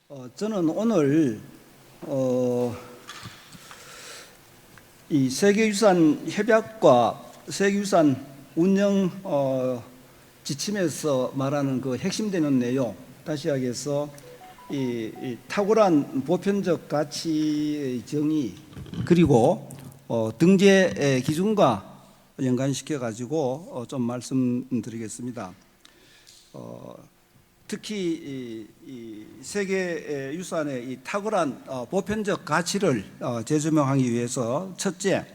저는 오늘 이 세계유산 협약과 세계유산 운영 지침에서 말하는 그 핵심되는 내용, 다시 하겠어 이 탁월한 보편적 가치의 정의 그리고 등재 기준과 연관시켜 가지고 좀 말씀드리겠습니다. 특히 이 세계 유산의 이 탁월한 보편적 가치를 재조명하기 위해서 첫째,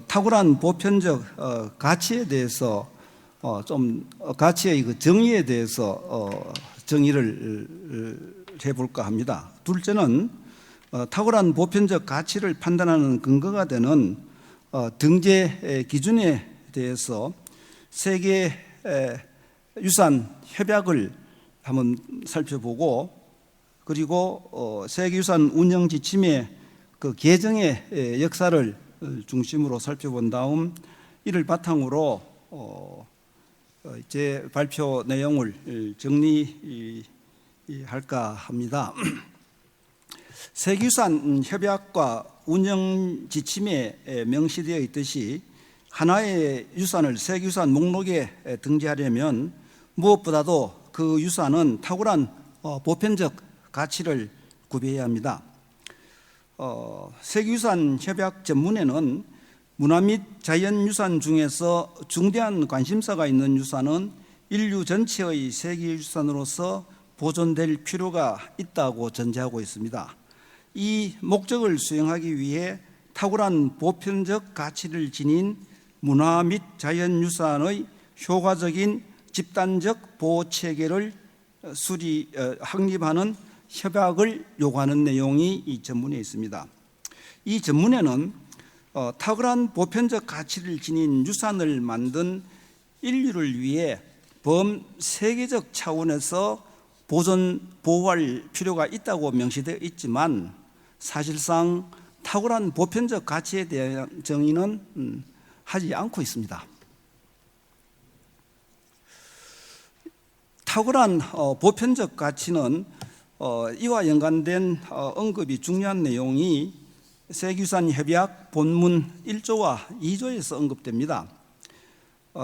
탁월한 보편적 가치에 대해서 좀 가치의 그 정의에 대해서 정의를 해볼까 합니다. 둘째는 탁월한 보편적 가치를 판단하는 근거가 되는 등재 기준에 대해서 세계 유산 협약을 한번 살펴보고, 그리고 세계유산 운영 지침의 그 개정의 역사를 중심으로 살펴본 다음 이를 바탕으로 제 발표 내용을 정리할까 합니다. 세계유산 협약과 운영 지침에 명시되어 있듯이 하나의 유산을 세계유산 목록에 등재하려면 무엇보다도 그 유산은 탁월한 보편적 가치를 구비해야 합니다. 세계유산 협약 전문에는 문화 및 자연유산 중에서 중대한 관심사가 있는 유산은 인류 전체의 세계유산으로서 보존될 필요가 있다고 전제하고 있습니다. 이 목적을 수행하기 위해 탁월한 보편적 가치를 지닌 문화 및 자연유산의 효과적인 집단적 보호 체계를 확립하는 협약을 요구하는 내용이 이 전문에 있습니다. 이 전문에는 탁월한 보편적 가치를 지닌 유산을 만든 인류를 위해 범세계적 차원에서 보호할 필요가 있다고 명시되어 있지만, 사실상 탁월한 보편적 가치에 대한 정의는 하지 않고 있습니다. 탁월한 보편적 가치는 이와 연관된 언급이 중요한 내용이 세계유산 협약 본문 1조와 2조에서 언급됩니다.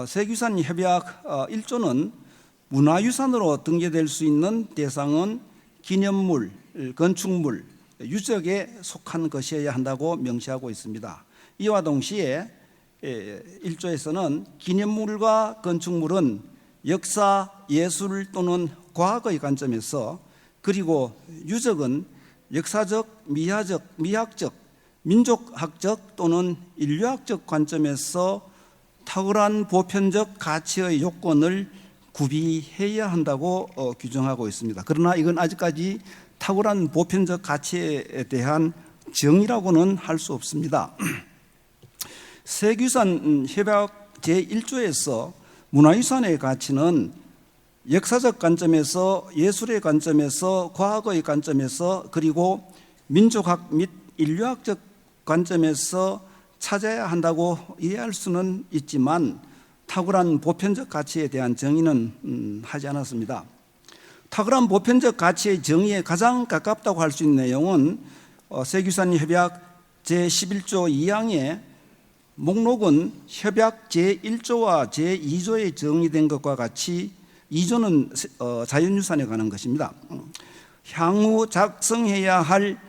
세계유산 협약 1조는 문화유산으로 등재될 수 있는 대상은 기념물, 건축물, 유적에 속한 것이어야 한다고 명시하고 있습니다. 이와 동시에 1조에서는 기념물과 건축물은 역사, 예술 또는 과학의 관점에서, 그리고 유적은 역사적, 미학적, 민족학적 또는 인류학적 관점에서 탁월한 보편적 가치의 요건을 구비해야 한다고 규정하고 있습니다. 그러나 이건 아직까지 탁월한 보편적 가치에 대한 정의라고는 할 수 없습니다. 세계유산 협약 제1조에서 문화유산의 가치는 역사적 관점에서, 예술의 관점에서, 과학의 관점에서, 그리고 민족학 및 인류학적 관점에서 찾아야 한다고 이해할 수는 있지만, 탁월한 보편적 가치에 대한 정의는 하지 않았습니다. 탁월한 보편적 가치의 정의에 가장 가깝다고 할 수 있는 내용은 세계유산 협약 제11조 2항의 목록은 협약 제1조와 제2조에 정의된 것과 같이 2조는 자연유산에 관한 것입니다. 향후 작성해야 할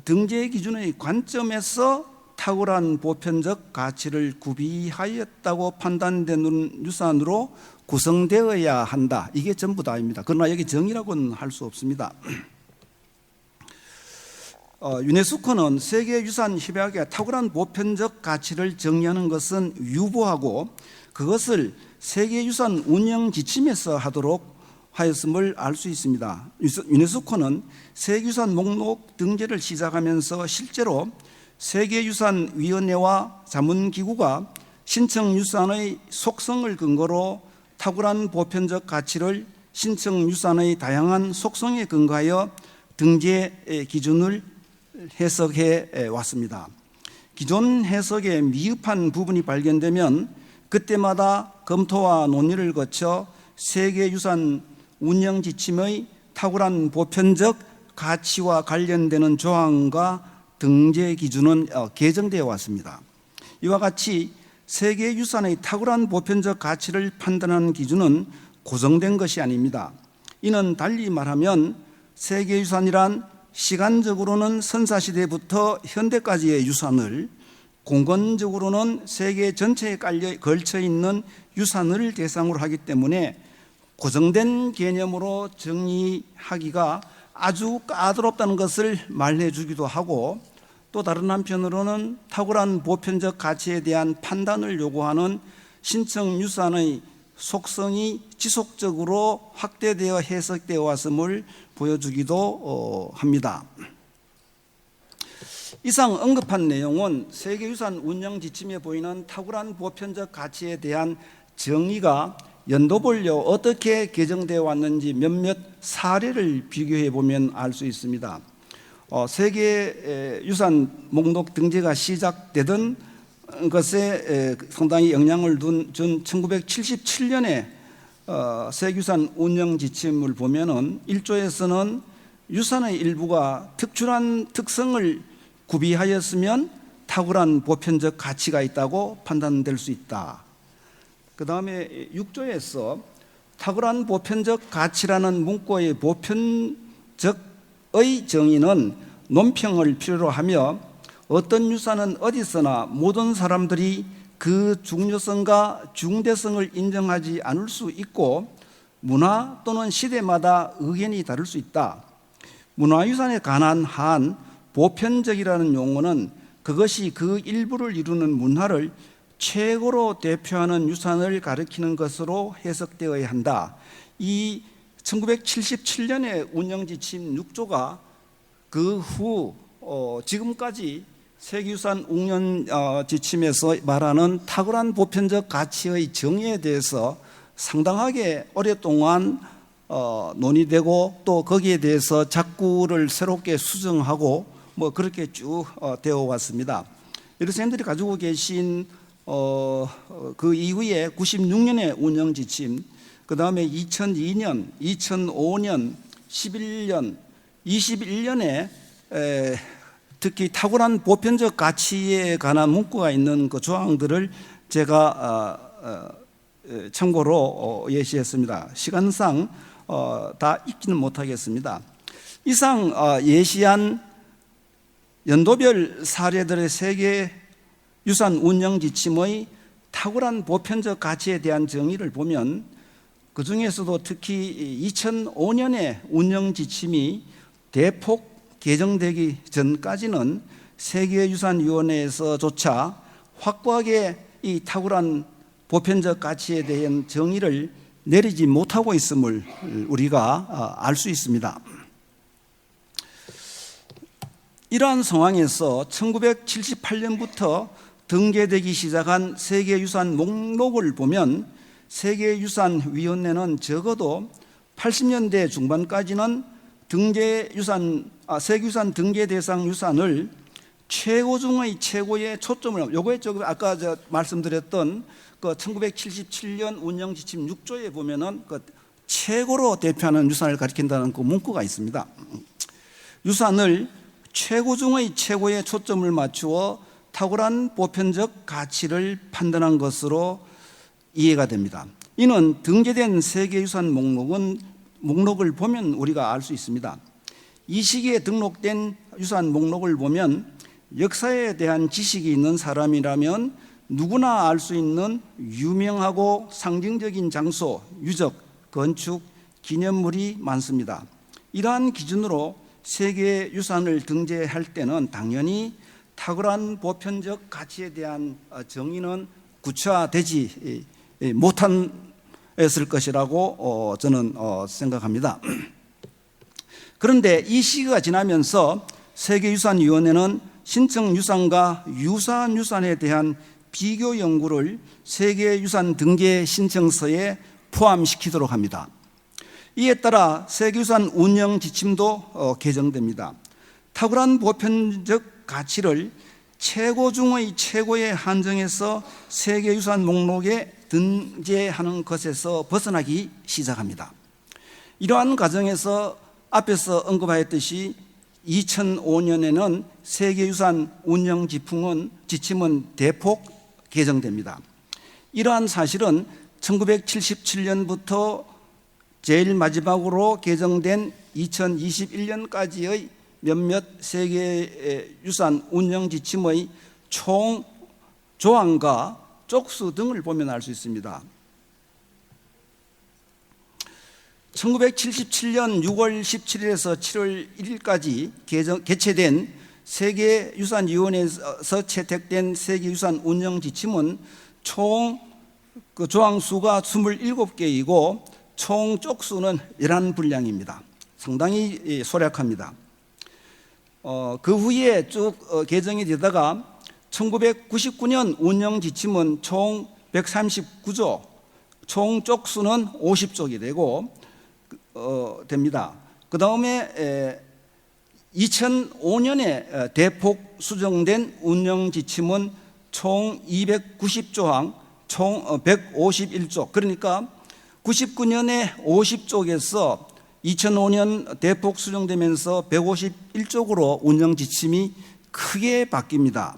등재 기준의 관점에서 탁월한 보편적 가치를 구비하였다고 판단되는 유산으로 구성되어야 한다. 이게 전부 다입니다. 그러나 여기 정의라고는 할 수 없습니다. 유네스코는 세계유산 협약의 탁월한 보편적 가치를 정의하는 것은 유보하고 그것을 세계유산 운영 지침에서 하도록 하였음을 알 수 있습니다. 유네스코는 세계유산 목록 등재를 시작하면서 실제로 세계유산위원회와 자문기구가 신청유산의 속성을 근거로 탁월한 보편적 가치를 신청유산의 다양한 속성에 근거하여 등재 기준을 해석해 왔습니다. 기존 해석에 미흡한 부분이 발견되면 그때마다 검토와 논의를 거쳐 세계유산 운영 지침의 탁월한 보편적 가치와 관련되는 조항과 등재 기준은 개정되어 왔습니다. 이와 같이 세계유산의 탁월한 보편적 가치를 판단하는 기준은 고정된 것이 아닙니다. 이는 달리 말하면 세계유산이란 시간적으로는 선사시대부터 현대까지의 유산을, 공간적으로는 세계 전체에 걸쳐 있는 유산을 대상으로 하기 때문에 고정된 개념으로 정의하기가 아주 까다롭다는 것을 말해 주기도 하고, 또 다른 한편으로는 탁월한 보편적 가치에 대한 판단을 요구하는 신청유산의 속성이 지속적으로 확대되어 해석되어 왔음을 보여주기도 합니다. 이상 언급한 내용은 세계유산 운영 지침에 보이는 탁월한 보편적 가치에 대한 정의가 연도별로 어떻게 개정되어 왔는지 몇몇 사례를 비교해 보면 알 수 있습니다. 세계유산 목록 등재가 시작되던 것에 상당히 영향을 준 1977년에 세계유산 운영 지침을 보면은 1조에서는 유산의 일부가 특출한 특성을 구비하였으면 탁월한 보편적 가치가 있다고 판단될 수 있다. 그 다음에 6조에서 탁월한 보편적 가치라는 문구의 보편적의 정의는 논평을 필요로 하며 어떤 유산은 어디서나 모든 사람들이 그 중요성과 중대성을 인정하지 않을 수 있고 문화 또는 시대마다 의견이 다를 수 있다. 문화유산에 관한 한 보편적이라는 용어는 그것이 그 일부를 이루는 문화를 최고로 대표하는 유산을 가리키는 것으로 해석되어야 한다. 이 1977년의 운영지침 6조가 그 후 지금까지 세계유산 운영 지침에서 말하는 탁월한 보편적 가치의 정의에 대해서 상당하게 오랫동안 논의되고 또 거기에 대해서 작구를 새롭게 수정하고 그렇게 쭉 되어 왔습니다. 여러분들이 가지고 계신 그 이후에 96년의 운영 지침, 그 다음에 2002년, 2005년, 11년, 21년에 특히 탁월한 보편적 가치에 관한 문구가 있는 그 조항들을 제가 참고로 예시했습니다. 시간상 다 읽지는 못하겠습니다. 이상 예시한 연도별 사례들의 세계 유산 운영 지침의 탁월한 보편적 가치에 대한 정의를 보면 그 중에서도 특히 2005년의 운영 지침이 대폭 개정되기 전까지는 세계유산위원회에서조차 확고하게 이 탁월한 보편적 가치에 대한 정의를 내리지 못하고 있음을 우리가 알 수 있습니다. 이러한 상황에서 1978년부터 등재되기 시작한 세계유산 목록을 보면 세계유산위원회는 적어도 80년대 중반까지는 세계유산 등재 대상 유산을 최고 중의 최고의 초점을, 요거에 아까 말씀드렸던 그 1977년 운영지침 6조에 보면은 그 최고로 대표하는 유산을 가리킨다는 그 문구가 있습니다. 유산을 최고 중의 최고의 초점을 맞추어 탁월한 보편적 가치를 판단한 것으로 이해가 됩니다. 이는 등재된 세계유산 목록을 보면 우리가 알 수 있습니다. 이 시기에 등록된 유산 목록을 보면 역사에 대한 지식이 있는 사람이라면 누구나 알 수 있는 유명하고 상징적인 장소, 유적, 건축, 기념물이 많습니다. 이러한 기준으로 세계유산을 등재할 때는 당연히 탁월한 보편적 가치에 대한 정의는 구체화되지 못했을 것이라고 저는 생각합니다. 그런데 이 시기가 지나면서 세계유산위원회는 신청유산과 유사한 유산에 대한 비교 연구를 세계유산 등재 신청서에 포함시키도록 합니다. 이에 따라 세계유산 운영 지침도 개정됩니다. 탁월한 보편적 가치를 최고 중의 최고에 한정해서 세계유산 목록에 등재하는 것에서 벗어나기 시작합니다. 이러한 과정에서 앞에서 언급하였듯이 2005년에는 세계유산 운영 지침은 대폭 개정됩니다. 이러한 사실은 1977년부터 제일 마지막으로 개정된 2021년까지의 몇몇 세계유산 운영 지침의 총 조항과 쪽수 등을 보면 알 수 있습니다. 1977년 6월 17일에서 7월 1일까지 개최된 세계유산위원회에서 채택된 세계유산 운영 지침은 총 조항 수가 27개이고 총 쪽수는 11분량입니다. 상당히 소략합니다. 그 후에 쭉 개정이 되다가 1999년 운영 지침은 총 139조, 총 쪽수는 50쪽이 되고 됩니다. 그 다음에 2005년에 대폭 수정된 운영 지침은 총 290조항, 총 151쪽. 그러니까 99년에 50쪽에서 2005년 대폭 수정되면서 151쪽으로 운영 지침이 크게 바뀝니다.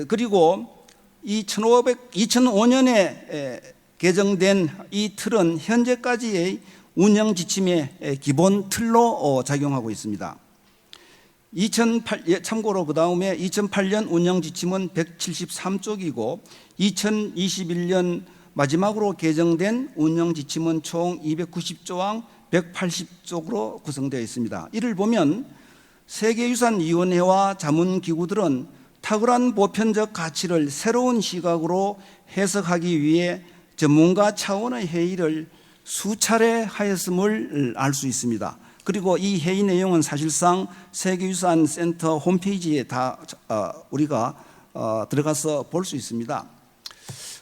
그리고 2005년에 개정된 이 틀은 현재까지의 운영 지침의 기본 틀로 작용하고 있습니다. 참고로 그 다음에 2008년 운영 지침은 173쪽이고 2021년 마지막으로 개정된 운영 지침은 총 290조항 180쪽으로 구성되어 있습니다. 이를 보면 세계유산위원회와 자문기구들은 탁월한 보편적 가치를 새로운 시각으로 해석하기 위해 전문가 차원의 회의를 수차례 하였음을 알 수 있습니다. 그리고 이 회의 내용은 사실상 세계유산센터 홈페이지에 다 우리가 들어가서 볼 수 있습니다.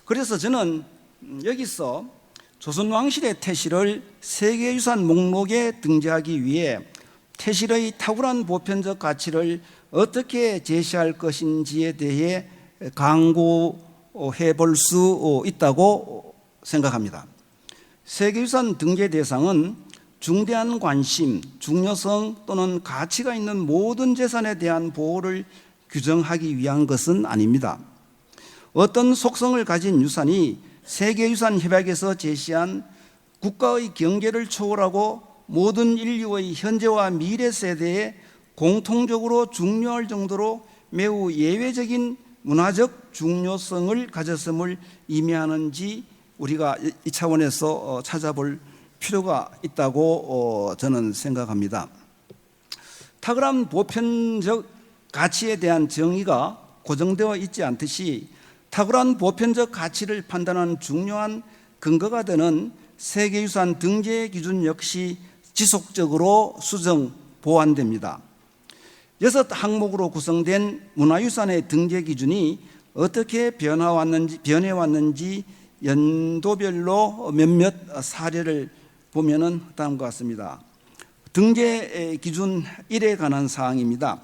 그래서 저는 여기서 조선왕실의 태실을 세계유산 목록에 등재하기 위해 태실의 탁월한 보편적 가치를 어떻게 제시할 것인지에 대해 강구해 볼 수 있다고 생각합니다. 세계유산 등재 대상은 중대한 관심, 중요성 또는 가치가 있는 모든 재산에 대한 보호를 규정하기 위한 것은 아닙니다. 어떤 속성을 가진 유산이 세계유산협약에서 제시한 국가의 경계를 초월하고 모든 인류의 현재와 미래 세대에 공통적으로 중요할 정도로 매우 예외적인 문화적 중요성을 가졌음을 의미하는지 우리가 이 차원에서 찾아볼 필요가 있다고 저는 생각합니다. 탁월한 보편적 가치에 대한 정의가 고정되어 있지 않듯이 탁월한 보편적 가치를 판단하는 중요한 근거가 되는 세계유산 등재 기준 역시 지속적으로 수정, 보완됩니다. 6항목으로 구성된 문화유산의 등재 기준이 어떻게 변해왔는지 연도별로 몇몇 사례를 보면은 다음과 같습니다. 등재 기준 1에 관한 사항입니다.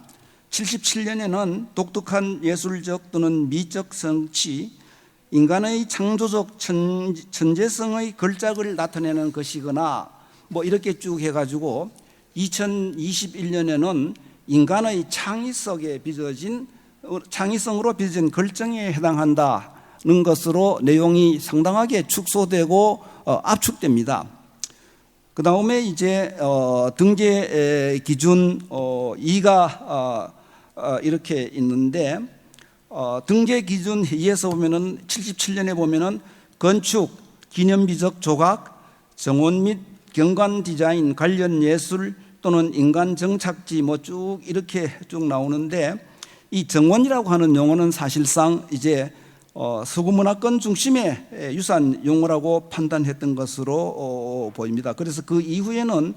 77년에는 독특한 예술적 또는 미적 성취, 인간의 창조적 천재성의 걸작을 나타내는 것이거나 뭐 이렇게 쭉 해가지고 2021년에는 인간의 창의성으로 빚어진 결정에 해당한다는 것으로 내용이 상당하게 축소되고 압축됩니다. 그 다음에 이제 등재 기준 2가 이렇게 있는데 등재 기준 2에서 보면은 77년에 보면은 건축, 기념비적 조각, 정원 및 경관 디자인, 관련 예술 또는 인간 정착지 뭐 쭉 이렇게 쭉 나오는데 이 정원이라고 하는 용어는 사실상 이제 서구문화권 중심의 유산 용어라고 판단했던 것으로 보입니다. 그래서 그 이후에는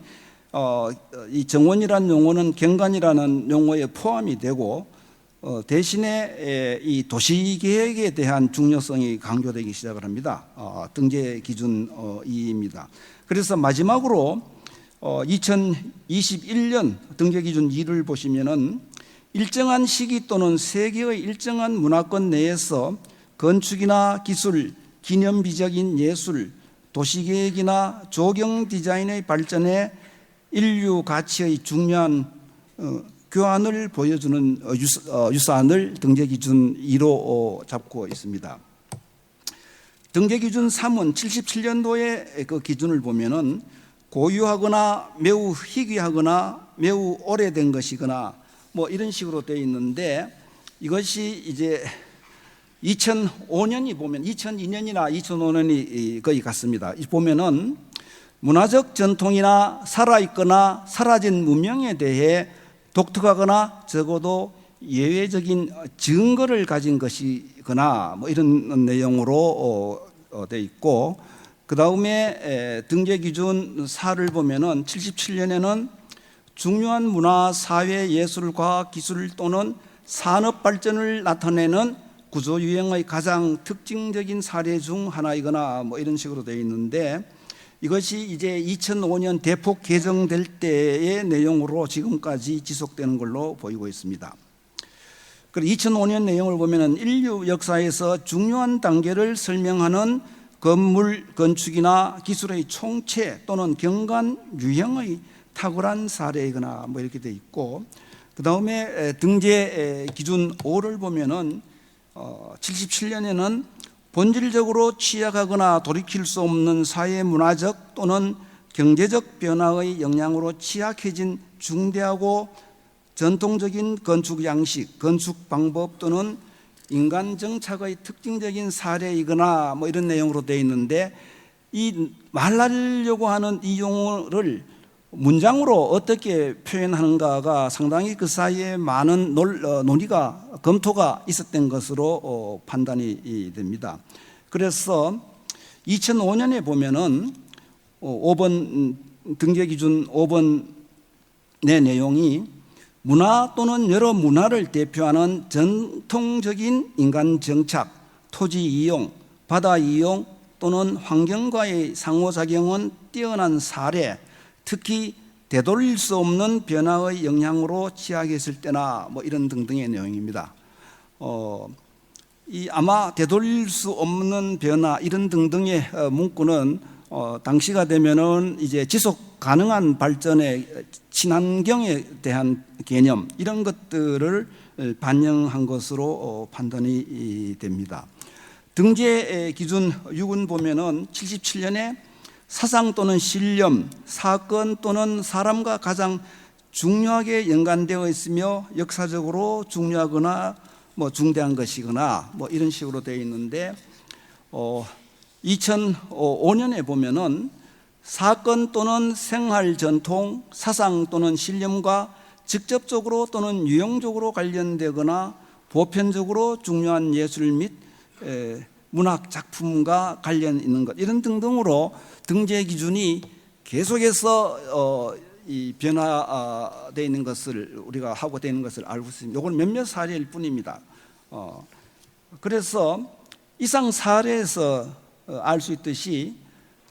이 정원이라는 용어는 경관이라는 용어에 포함이 되고 대신에 이 도시계획에 대한 중요성이 강조되기 시작을 합니다. 등재 기준 2입니다. 그래서 마지막으로 2021년 등재 기준 2를 보시면은 일정한 시기 또는 세계의 일정한 문화권 내에서 건축이나 기술, 기념비적인 예술, 도시계획이나 조경 디자인의 발전에 인류 가치의 중요한 교환을 보여주는 유산을 등재기준 2로 잡고 있습니다. 등재기준 3은 77년도의 그 기준을 보면은 고유하거나 매우 희귀하거나 매우 오래된 것이거나 뭐 이런 식으로 되어 있는데, 이것이 이제 2005년이 보면 2002년이나 2005년이 거의 같습니다. 보면은 문화적 전통이나 살아있거나 사라진 문명에 대해 독특하거나 적어도 예외적인 증거를 가진 것이거나 뭐 이런 내용으로 되어 있고, 그 다음에 등재기준 4를 보면은 77년에는 중요한 문화, 사회, 예술, 과학, 기술 또는 산업 발전을 나타내는 구조 유형의 가장 특징적인 사례 중 하나이거나 뭐 이런 식으로 되어 있는데, 이것이 이제 2005년 대폭 개정될 때의 내용으로 지금까지 지속되는 걸로 보이고 있습니다. 그리고 2005년 내용을 보면은 인류 역사에서 중요한 단계를 설명하는 건물, 건축이나 기술의 총체 또는 경관 유형의 탁월한 사례이거나 뭐 이렇게 돼 있고, 그 다음에 등재 기준 5를 보면은 77년에는 본질적으로 취약하거나 돌이킬 수 없는 사회 문화적 또는 경제적 변화의 영향으로 취약해진 중대하고 전통적인 건축 양식, 건축 방법 또는 인간 정착의 특징적인 사례이거나 뭐 이런 내용으로 되어 있는데, 이 말하려고 하는 이 용어를 문장으로 어떻게 표현하는가가 상당히 그 사이에 많은 논의가 검토가 있었던 것으로 판단이 됩니다. 그래서 2005년에 보면은 5번 등재기준 5번의 내용이 문화 또는 여러 문화를 대표하는 전통적인 인간 정착, 토지 이용, 바다 이용 또는 환경과의 상호작용은 뛰어난 사례, 특히 되돌릴 수 없는 변화의 영향으로 취약했을 때나 뭐 이런 등등의 내용입니다. 아마 되돌릴 수 없는 변화 이런 등등의 문구는 당시가 되면은 이제 지속 가능한 발전의 친환경에 대한 개념 이런 것들을 반영한 것으로 판단이 됩니다. 등재 기준 6은 보면은 77년에 사상 또는 신념, 사건 또는 사람과 가장 중요하게 연관되어 있으며 역사적으로 중요하거나 뭐 중대한 것이거나 뭐 이런 식으로 되어 있는데, 2005년에 보면은 사건 또는 생활 전통, 사상 또는 신념과 직접적으로 또는 유형적으로 관련되거나 보편적으로 중요한 예술 및 문학 작품과 관련 있는 것 이런 등등으로 등재 기준이 계속해서 이 변화되어 있는 것을 우리가 하고 되는 것을 알고 있습니다. 이건 몇몇 사례일 뿐입니다. 그래서 이상 사례에서 알 수 있듯이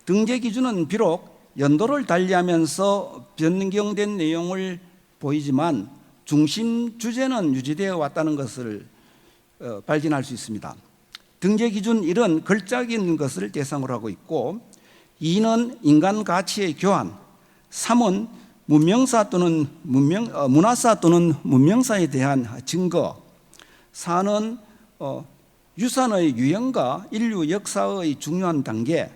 등재 기준은 비록 연도를 달리하면서 변경된 내용을 보이지만 중심 주제는 유지되어 왔다는 것을 발견할 수 있습니다. 등재 기준 1은 걸작인 것을 대상으로 하고 있고, 2는 인간 가치의 교환, 3은 문명사 또는 문화사 또는 문명사에 대한 증거, 4는 유산의 유형과 인류 역사의 중요한 단계,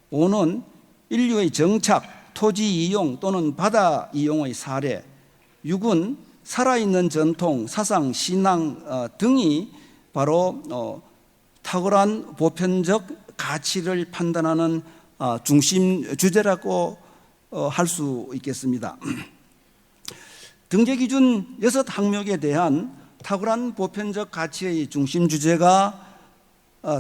5는 인류의 정착, 토지 이용 또는 바다 이용의 사례, 6은 살아있는 전통, 사상, 신앙 등이 바로 탁월한 보편적 가치를 판단하는 중심 주제라고 할 수 있겠습니다. 등재 기준 6항목에 대한 탁월한 보편적 가치의 중심 주제가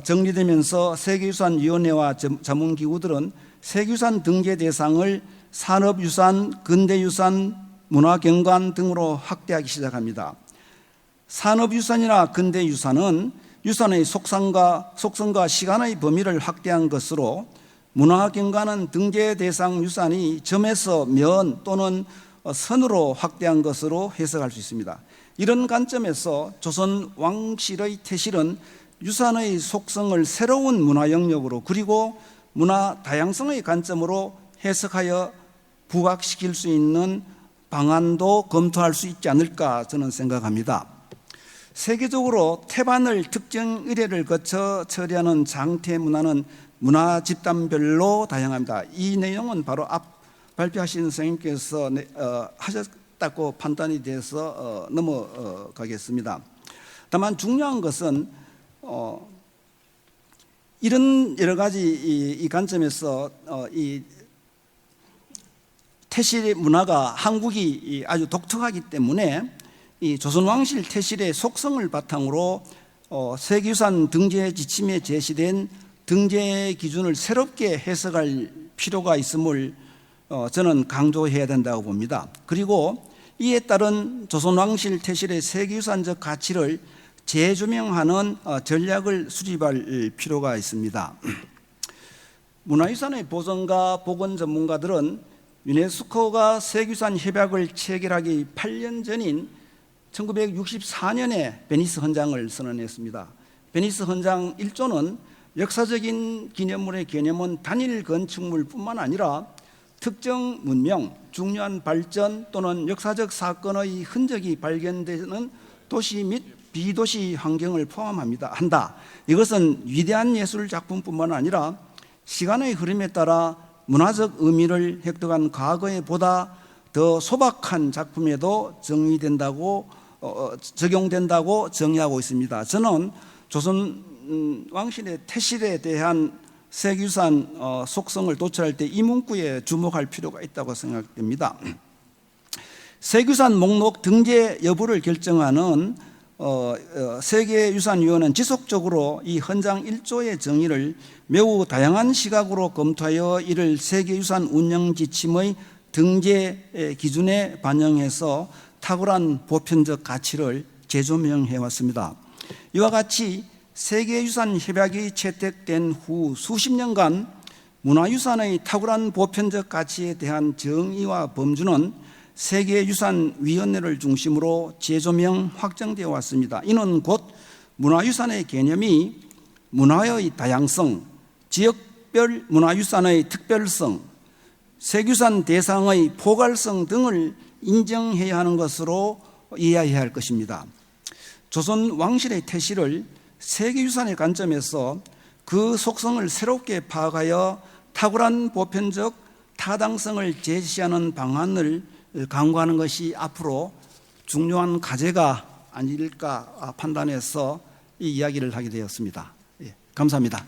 정리되면서 세계유산위원회와 자문기구들은 세계유산 등재 대상을 산업유산, 근대유산, 문화경관 등으로 확대하기 시작합니다. 산업유산이나 근대유산은 유산의 속성과 시간의 범위를 확대한 것으로, 문화경관은 등재 대상 유산이 점에서 면 또는 선으로 확대한 것으로 해석할 수 있습니다. 이런 관점에서 조선 왕실의 태실은 유산의 속성을 새로운 문화 영역으로 그리고 문화 다양성의 관점으로 해석하여 부각시킬 수 있는 방안도 검토할 수 있지 않을까 저는 생각합니다. 세계적으로 태반을 특정 의례를 거쳐 처리하는 장태 문화는 문화 집단별로 다양합니다. 이 내용은 바로 앞 발표하신 선생님께서 하셨다고 판단이 돼서 넘어가겠습니다. 다만 중요한 것은 이런 여러 가지 이 관점에서 이 태실의 문화가 한국이 아주 독특하기 때문에 이 조선왕실 태실의 속성을 바탕으로 세계유산 등재 지침에 제시된 등재 기준을 새롭게 해석할 필요가 있음을 저는 강조해야 된다고 봅니다. 그리고 이에 따른 조선왕실 태실의 세계유산적 가치를 재조명하는 전략을 수립할 필요가 있습니다. 문화유산의 보존과 복원 전문가들은 유네스코가 세계유산 협약을 체결하기 8년 전인 1964년에 베니스 헌장을 선언했습니다. 베니스 헌장 1조는 역사적인 기념물의 개념은 단일 건축물뿐만 아니라 특정 문명, 중요한 발전 또는 역사적 사건의 흔적이 발견되는 도시 및 비도시 환경을 포함한다. 이것은 위대한 예술 작품뿐만 아니라 시간의 흐름에 따라 문화적 의미를 획득한 과거에 보다 더 소박한 작품에도 적용된다고 정의하고 있습니다. 저는 조선 왕실의 태실에 대한 세계유산 속성을 도출할 때 이 문구에 주목할 필요가 있다고 생각됩니다. 세계유산 목록 등재 여부를 결정하는 세계유산위원회는 지속적으로 이 헌장 1조의 정의를 매우 다양한 시각으로 검토하여 이를 세계유산 운영 지침의 등재 기준에 반영해서 탁월한 보편적 가치를 재조명해 왔습니다. 이와 같이 세계유산 협약이 채택된 후 수십 년간 문화유산의 탁월한 보편적 가치에 대한 정의와 범주는 세계유산위원회를 중심으로 재조명 확정되어 왔습니다. 이는 곧 문화유산의 개념이 문화의 다양성, 지역별 문화유산의 특별성, 세계유산 대상의 포괄성 등을 인정해야 하는 것으로 이해해야 할 것입니다. 조선 왕실의 태실을 세계유산의 관점에서 그 속성을 새롭게 파악하여 탁월한 보편적 타당성을 제시하는 방안을 강구하는 것이 앞으로 중요한 과제가 아닐까 판단해서 이 이야기를 하게 되었습니다. 감사합니다.